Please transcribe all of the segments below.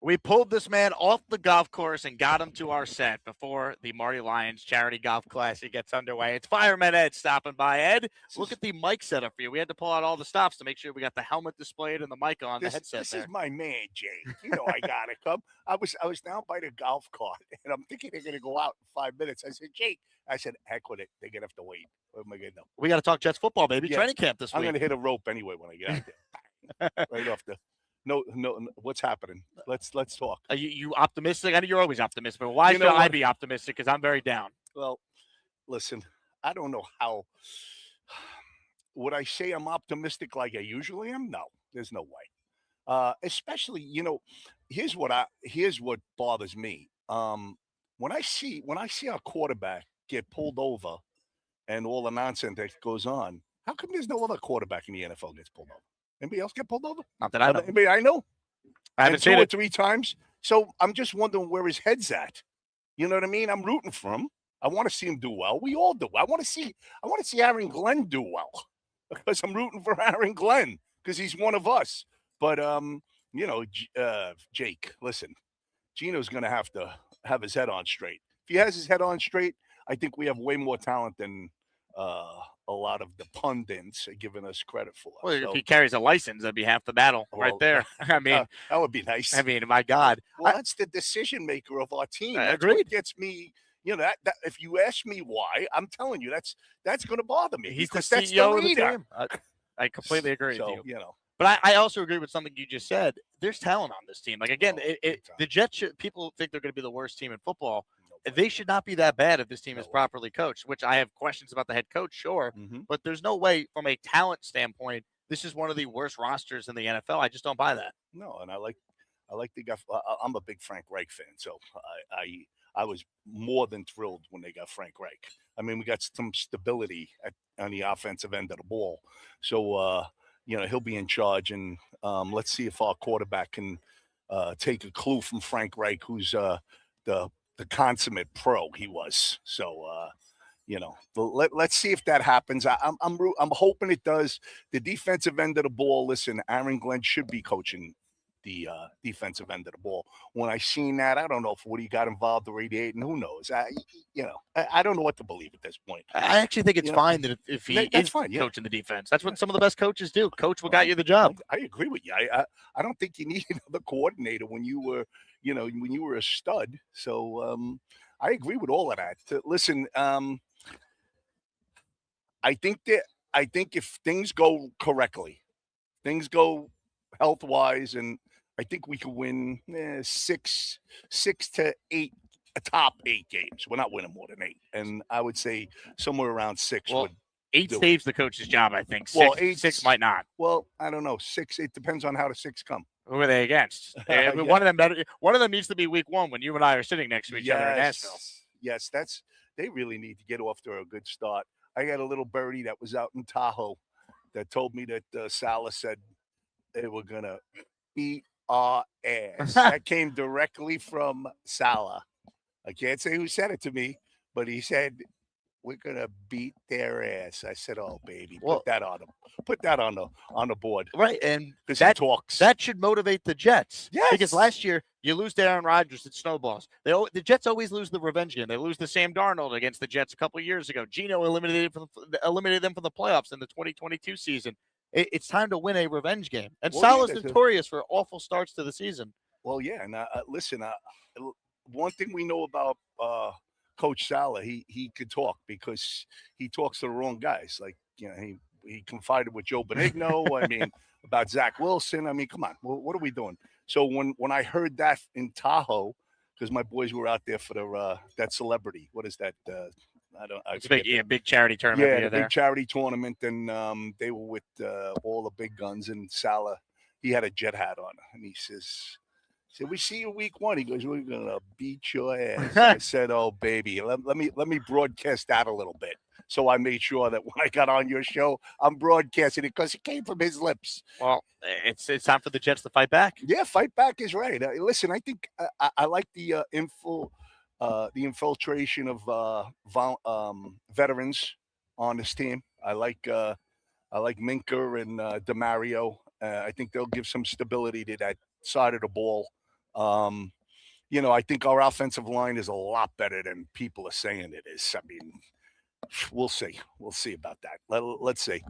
We pulled this man off the golf course and got him to our set before the Marty Lyons Charity Golf Classic gets underway. It's Fireman Ed stopping by. Ed, look at the mic setup for you. We had to pull out all the stops to make sure we got the helmet displayed and the mic on the headset This there. is my man, Jake. You know I gotta come. I was down by the golf cart, and I'm thinking they're gonna go out in 5 minutes. I said, Jake, I said, heck with it. They're gonna have to wait. What am I gonna do? We got to talk Jets football, baby. Yeah. Training camp this I'm week. gonna hit a rope anyway when I get out there. Right off the. No, what's happening? Let's talk. Are you optimistic? I know you're always optimistic, but why You should know I what? be optimistic? Because I'm very down. Well, listen, I don't know how. Would I say I'm optimistic like I usually am? No, there's no way. Especially, here's what bothers me. When I see our quarterback get pulled over and all the nonsense that goes on, how come there's no other quarterback in the NFL gets pulled over? Anybody else get pulled over? Not that I know. Anybody I know? I haven't And seen 2 or it. 3 times. So I'm just wondering where his head's at. You know what I mean? I'm rooting for him. I want to see him do well. We all do. I want to see Aaron Glenn do well because I'm rooting for Aaron Glenn because he's one of us. But Jake, listen, Gino's going to have his head on straight. If he has his head on straight, I think we have way more talent than a lot of the pundits are giving us credit for. Well, if he carries a license, that'd be half the battle right there. I mean, that would be nice. I mean, my God. Well, that's the decision maker of our team. That's agreed. what gets me. That if you ask me why, I'm telling you that's going to bother me. He's the because that's CEO the of the leader. team. I completely agree with So, you. But I also agree with something you just said. There's talent on this team. Like, again, the Jets, people think they're going to be the worst team in football. They should not be that bad if this team is properly coached, which I have questions about the head coach, sure. Mm-hmm. But there's no way from a talent standpoint, this is one of the worst rosters in the NFL. I just don't buy that. No, and I like the guy. I'm a big Frank Reich fan, so I was more than thrilled when they got Frank Reich. I mean, we got some stability on the offensive end of the ball. So, he'll be in charge, and let's see if our quarterback can take a clue from Frank Reich, who's the consummate pro he was. So, let's see if that happens. I'm hoping it does. The defensive end of the ball. Listen, Aaron Glenn should be coaching the defensive end of the ball. When I seen that, I don't know if Woody got involved already, and who knows? I don't know what to believe at this point. I actually think it's fine that if he is fine, coaching the defense. That's what some of the best coaches do. Coach what got you the job. I agree with you. I don't think you need another coordinator when you were a stud. So I agree with all of that. Listen, I think if things go correctly, things go health-wise, and I think we could win 6 to 8, top 8 games. We're not winning more than 8, and I would say somewhere around 6 would. 8 saves the coach's job, I think. 6 might not. Well, I don't know. 6. It depends on how the 6 come. Who are they against? Yeah. One of them needs to be week 1 when you and I are sitting next to each other in Nashville. Yes, they really need to get off to a good start. I got a little birdie that was out in Tahoe that told me that Salah said they were gonna beat our ass. That came directly from Salah. I can't say who said it to me, but he said we're gonna beat their ass. I said, "Oh, baby, put that on them. Put that on the board." Right, and that should motivate the Jets. Yes, because last year you lose to Aaron Rodgers, it snowballs. The Jets always lose the revenge game. They lose to Sam Darnold against the Jets a couple of years ago. Gino eliminated them from the playoffs in the 2022 season. It's time to win a revenge game. And Salah's notorious for awful starts to the season. Well, yeah, and listen, one thing we know about Coach Salah, he could talk because he talks to the wrong guys. Like, he confided with Joe Benigno. I mean, about Zach Wilson. I mean, come on, what are we doing? So when I heard that in Tahoe, because my boys were out there for that celebrity. What is that? It's big charity tournament. Yeah, the big charity tournament, and they were with all the big guns. And Salah, he had a jet hat on, and he says, "We see you week 1." He goes, "We're gonna beat your ass." I said, "Oh, baby, let me broadcast that a little bit." So I made sure that when I got on your show, I'm broadcasting it because it came from his lips. Well, it's time for the Jets to fight back. Yeah, fight back is right. Listen, I think I like the infiltration of veterans on this team. I like Minka and DeMario. I think they'll give some stability to that side of the ball. I think our offensive line is a lot better than people are saying it is. I mean, we'll see. We'll see about that. Let's see.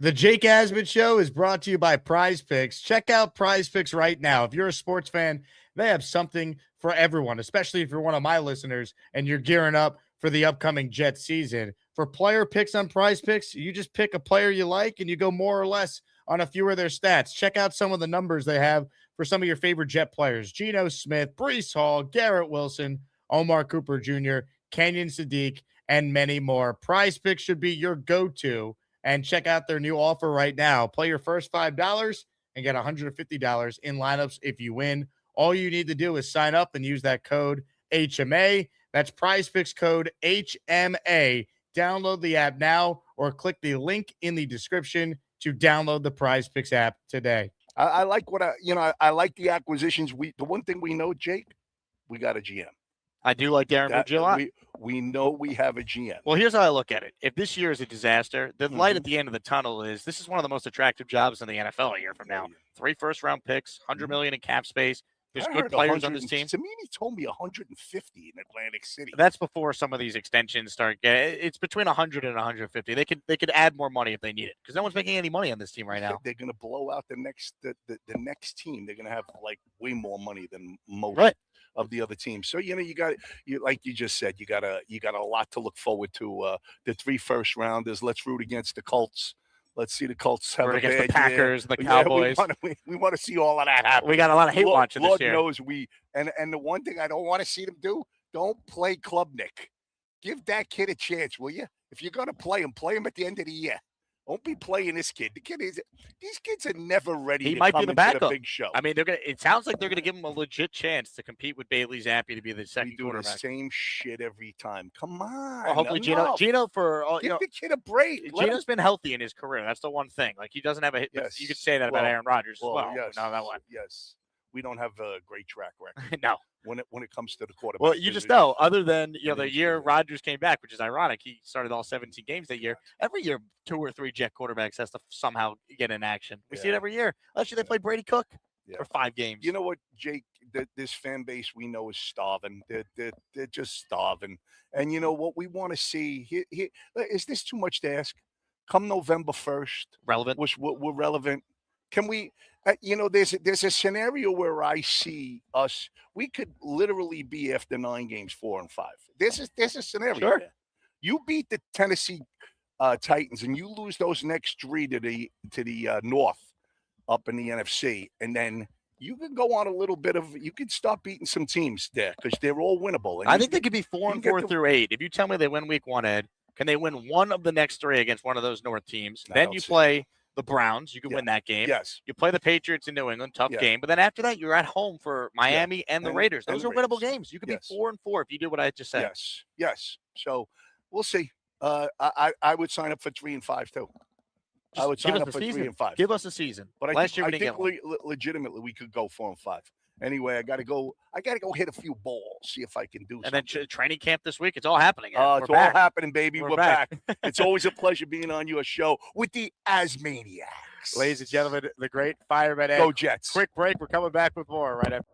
The Jake Asman Show is brought to you by PrizePicks. Check out PrizePicks right now. If you're a sports fan, they have something for everyone, especially if you're one of my listeners and you're gearing up for the upcoming Jets season. For player picks on PrizePicks, you just pick a player you like and you go more or less on a few of their stats. Check out some of the numbers they have for some of your favorite Jet players: Geno Smith, Breece Hall, Garrett Wilson, Omar Cooper Jr., Kenyon Sadiq, and many more. PrizePicks should be your go-to. And check out their new offer right now. Play your first $5 and get $150 in lineups if you win. All you need to do is sign up and use that code HMA. That's PrizePicks code HMA. Download the app now or click the link in the description to download the PrizePicks app today. I like I like the acquisitions. The one thing we know, Jake, we got a GM. I do like Darren Ridge a lot. We know we have a GM. Well, here's how I look at it. If this year is a disaster, the light at the end of the tunnel is this is one of the most attractive jobs in the NFL a year from now. 3 first-round picks, $100 million in cap space. There's good players on this team. Samini told me 150 in Atlantic City. That's before some of these extensions start. It's between 100 and 150. They could add more money if they need it because no one's making any money on this team right now. They're going to blow out the next team. They're going to have like way more money than most. Right. Of the other teams. So you like you just said, you got a lot to look forward to. The 3 first-rounders. Let's root against the Colts. Let's see the Colts have against the Packers, the Cowboys. We want to see all of that happen. We got a lot of hate watching this year. Lord knows and the one thing I don't want to see them do, don't play Klubnik. Give that kid a chance, will you? If you're gonna play him at the end of the year. Don't be playing this kid. These kids are never ready. He to might come be the into backup. The big show. I mean, it sounds like they're gonna give him a legit chance to compete with Bailey Zappi to be the second quarterback. The same shit every time. Come on. Well, hopefully, Geno for give the kid a break. Geno's been healthy in his career. That's the one thing. Like he doesn't have a hit. Yes. You could say that about Aaron Rodgers as well. Yes. No, that one. Yes. We don't have a great track record. No. When it comes to the quarterback. Well, you just know, other than the year Rodgers came back, which is ironic, he started all 17 games that year. Every year, 2 or 3 Jet quarterbacks has to somehow get in action. We see it every year. Last year they played Brady Cook for 5 games. You know what, Jake? This fan base we know is starving. They're just starving. And you know what we want to see? Is this too much to ask? Come November 1st, relevant. We're relevant. Can we? There's a scenario where I see us. We could literally be after 9 games 4-5. There's a scenario. Sure. There. You beat the Tennessee Titans and you lose those next 3 to the north up in the NFC, and then you can go on a little bit of. You can start beating some teams there because they're all winnable. And I think they could be 4-4 through 8. If you tell me they win week 1, Ed, can they win one of the next 3 against one of those North teams? Then you play the Browns. You can win that game. Yes. You play the Patriots in New England. Tough game. But then after that, you're at home for Miami and the Raiders. Those are winnable games. You could be 4-4 if you do what I just said. Yes. So we'll see. I would sign up for 3-5 too. I would sign up for 3-5. Give us a season. But last year we didn't get one. Legitimately we could go 4-5. Anyway, I got to go hit a few balls, see if I can do something. And then training camp this week, it's all happening. It's all happening, baby. We're back. It's always a pleasure being on your show with the Asmaniacs. Ladies and gentlemen, the great Fireman Ed. Go Jets. Quick break. We're coming back with more right after.